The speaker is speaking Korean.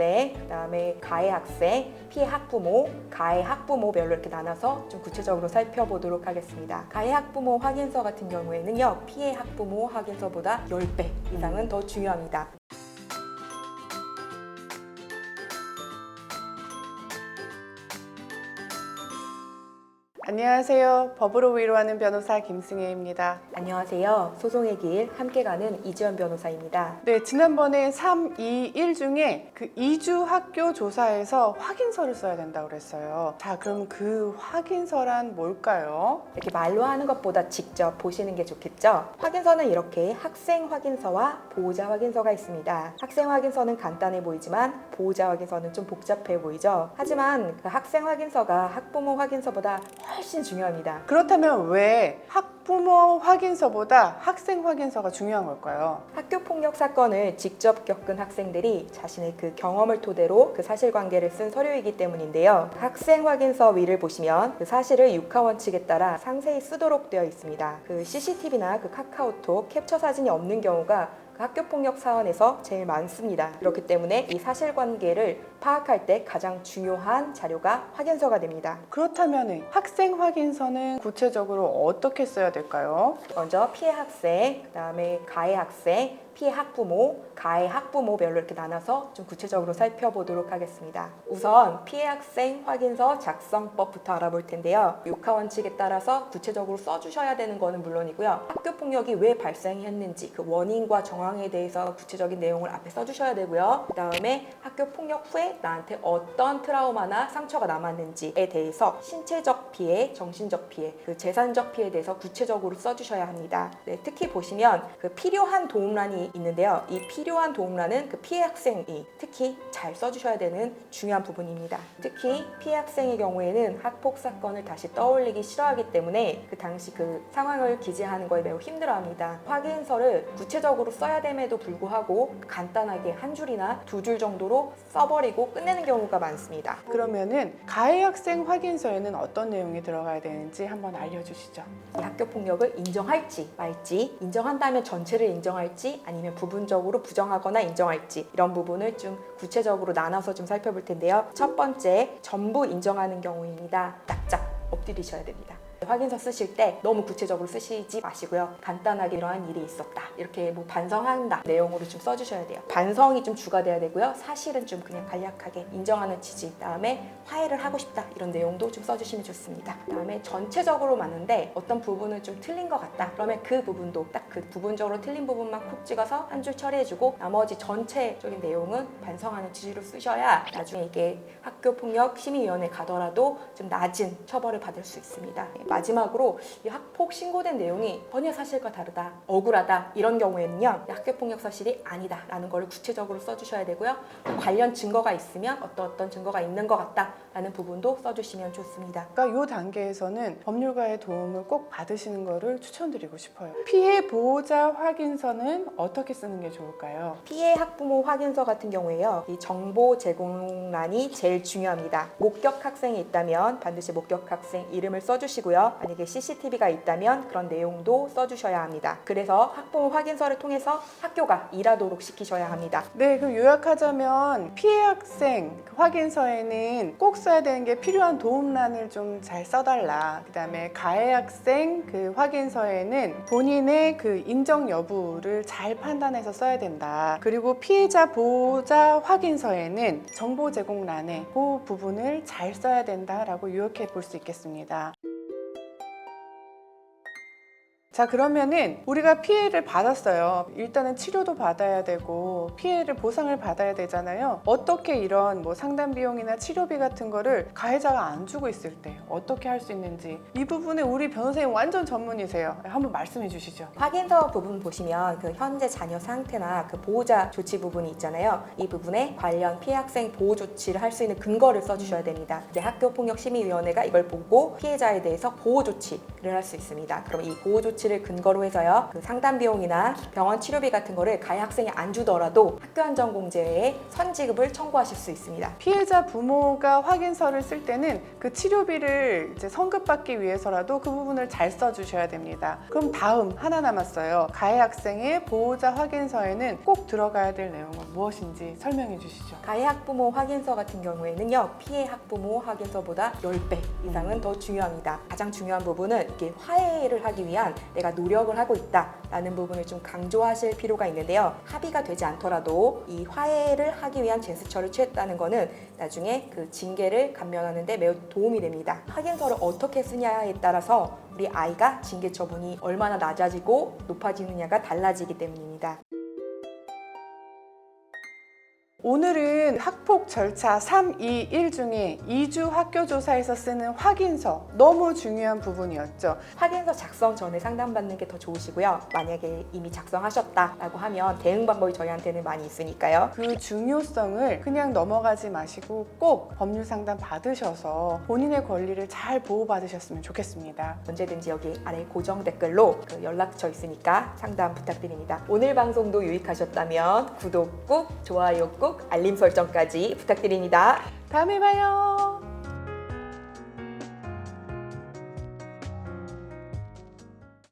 학생, 그다음에 가해 학생, 피해 학부모, 가해 학부모별로 이렇게 나눠서 좀 구체적으로 살펴보도록 하겠습니다. 가해 학부모 확인서 같은 경우에는요, 피해 학부모 확인서보다 10배 이상은 더 중요합니다. 안녕하세요. 법으로 위로하는 변호사 김승혜입니다. 안녕하세요. 소송의 길 함께 가는 이지연 변호사입니다. 네, 지난번에 3, 2, 1 중에 그 이주 학교 조사에서 확인서를 써야 된다고 그랬어요. 자, 그럼 그 확인서란 뭘까요? 이렇게 말로 하는 것보다 직접 보시는 게 좋겠죠? 확인서는 이렇게 학생 확인서와 보호자 확인서가 있습니다. 학생 확인서는 간단해 보이지만 보호자 확인서는 좀 복잡해 보이죠? 하지만 그 학생 확인서가 학부모 확인서보다 훨씬 중요합니다. 그렇다면 왜 학부모 확인서보다 학생 확인서가 중요한 걸까요? 학교 폭력 사건을 직접 겪은 학생들이 자신의 그 경험을 토대로 그 사실관계를 쓴 서류이기 때문인데요. 학생 확인서 위를 보시면 그 사실을 육하 원칙에 따라 상세히 쓰도록 되어 있습니다. 그 CCTV나 그 카카오톡 캡처 사진이 없는 경우가 그 학교 폭력 사안에서 제일 많습니다. 그렇기 때문에 이 사실관계를 파악할 때 가장 중요한 자료가 확인서가 됩니다. 그렇다면 학생 확인서는 구체적으로 어떻게 써야 될까요? 먼저 피해 학생, 그다음에 가해 학생, 피해 학부모, 가해 학부모별로 이렇게 나눠서 좀 구체적으로 살펴보도록 하겠습니다. 우선 피해 학생 확인서 작성법부터 알아볼 텐데요. 육하 원칙에 따라서 구체적으로 써주셔야 되는 거는 물론이고요. 학교 폭력이 왜 발생했는지 그 원인과 정황에 대해서 구체적인 내용을 앞에 써주셔야 되고요. 그 다음에 학교 폭력 후에 나한테 어떤 트라우마나 상처가 남았는지에 대해서 신체적 피해, 정신적 피해, 그 재산적 피해에 대해서 구체적으로 써주셔야 합니다. 네, 특히 보시면 그 필요한 도움란이 있는데요. 이 필요한 도움란은 그 피해 학생이 특히 잘 써주셔야 되는 중요한 부분입니다. 특히 피해 학생의 경우에는 학폭 사건을 다시 떠올리기 싫어하기 때문에 그 당시 그 상황을 기재하는 거에 매우 힘들어합니다. 확인서를 구체적으로 써야 됨에도 불구하고 간단하게 한 줄이나 두 줄 정도로 써버리고 끝내는 경우가 많습니다. 그러면은 가해 학생 확인서에는 어떤 내용이 들어가야 되는지 한번 알려주시죠. 이 학교 폭력을 인정할지 말지, 인정한다면 전체를 인정할지 아니면 부분적으로 부정하거나 인정할지 이런 부분을 좀 구체적으로 나눠서 좀 살펴볼 텐데요. 첫 번째, 전부 인정하는 경우입니다. 납작 엎드리셔야 됩니다. 확인서 쓰실 때 너무 구체적으로 쓰시지 마시고요. 간단하게 이러한 일이 있었다. 이렇게 뭐 반성한다 내용으로 좀 써주셔야 돼요. 반성이 좀 주가 돼야 되고요. 사실은 좀 그냥 간략하게 인정하는 취지, 다음에 화해를 하고 싶다 이런 내용도 좀 써주시면 좋습니다. 다음에 전체적으로 맞는데 어떤 부분은 좀 틀린 것 같다. 그러면 그 부분도 딱 그 부분적으로 틀린 부분만 콕 찍어서 한 줄 처리해주고 나머지 전체적인 내용은 반성하는 취지로 쓰셔야 나중에 이게 학교폭력 심의위원회 가더라도 좀 낮은 처벌을 받을 수 있습니다. 마지막으로 이 학폭 신고된 내용이 전혀 사실과 다르다, 억울하다 이런 경우에는요, 학교폭력 사실이 아니다 라는 걸 구체적으로 써주셔야 되고요. 관련 증거가 있으면 어떤 증거가 있는 것 같다 라는 부분도 써주시면 좋습니다. 그러니까 이 단계에서는 법률가의 도움을 꼭 받으시는 것을 추천드리고 싶어요. 피해 보호자 확인서는 어떻게 쓰는 게 좋을까요? 피해 학부모 확인서 같은 경우에요, 이 정보 제공란이 제일 중요합니다. 목격 학생이 있다면 반드시 목격 학생 이름을 써주시고요. 만약에 CCTV가 있다면 그런 내용도 써주셔야 합니다. 그래서 학부모 확인서를 통해서 학교가 일하도록 시키셔야 합니다. 네, 그럼 요약하자면 피해 학생 확인서에는 꼭 써야 되는 게 필요한 도움란을 좀 잘 써달라. 그 다음에 가해 학생 그 확인서에는 본인의 그 인정 여부를 잘 판단해서 써야 된다. 그리고 피해자 보호자 확인서에는 정보 제공란에 그 부분을 잘 써야 된다라고 요약해 볼 수 있겠습니다. 자, 그러면은 우리가 피해를 받았어요. 일단은 치료도 받아야 되고 피해를 보상을 받아야 되잖아요. 어떻게 이런 뭐 상담 비용이나 치료비 같은 거를 가해자가 안 주고 있을 때 어떻게 할 수 있는지 이 부분에 우리 변호사님 완전 전문이세요. 한번 말씀해 주시죠. 확인서 부분 보시면 그 현재 자녀 상태나 그 보호자 조치 부분이 있잖아요. 이 부분에 관련 피해 학생 보호 조치를 할 수 있는 근거를 써주셔야 됩니다. 이제 학교폭력심의위원회가 이걸 보고 피해자에 대해서 보호 조치를 할 수 있습니다. 그럼 이 보호 조치 조치를 근거로 해서요. 그 상담 비용이나 병원 치료비 같은 거를 가해 학생이 안 주더라도 학교안전공제에 선지급을 청구하실 수 있습니다. 피해자 부모가 확인서를 쓸 때는 그 치료비를 이제 성급받기 위해서라도 그 부분을 잘 써주셔야 됩니다. 그럼 다음 하나 남았어요. 가해 학생의 보호자 확인서에는 꼭 들어가야 될 내용은 무엇인지 설명해 주시죠. 가해 학부모 확인서 같은 경우에는요, 피해 학부모 확인서보다 10배 이상은 더 중요합니다. 가장 중요한 부분은 이게 화해를 하기 위한 내가 노력을 하고 있다라는 부분을 좀 강조하실 필요가 있는데요. 합의가 되지 않더라도 이 화해를 하기 위한 제스처를 취했다는 거는 나중에 그 징계를 감면하는 데 매우 도움이 됩니다. 확인서를 어떻게 쓰냐에 따라서 우리 아이가 징계 처분이 얼마나 낮아지고 높아지느냐가 달라지기 때문입니다. 오늘은 학폭 절차 3, 2, 1 중에 2주 학교조사에서 쓰는 확인서 너무 중요한 부분이었죠. 확인서 작성 전에 상담받는 게 더 좋으시고요. 만약에 이미 작성하셨다라고 하면 대응 방법이 저희한테는 많이 있으니까요. 그 중요성을 그냥 넘어가지 마시고 꼭 법률 상담 받으셔서 본인의 권리를 잘 보호받으셨으면 좋겠습니다. 언제든지 여기 아래 고정 댓글로 그 연락처 있으니까 상담 부탁드립니다. 오늘 방송도 유익하셨다면 구독 꾹, 좋아요 꾹, 알림 설정까지 부탁드립니다. 다음에 봐요.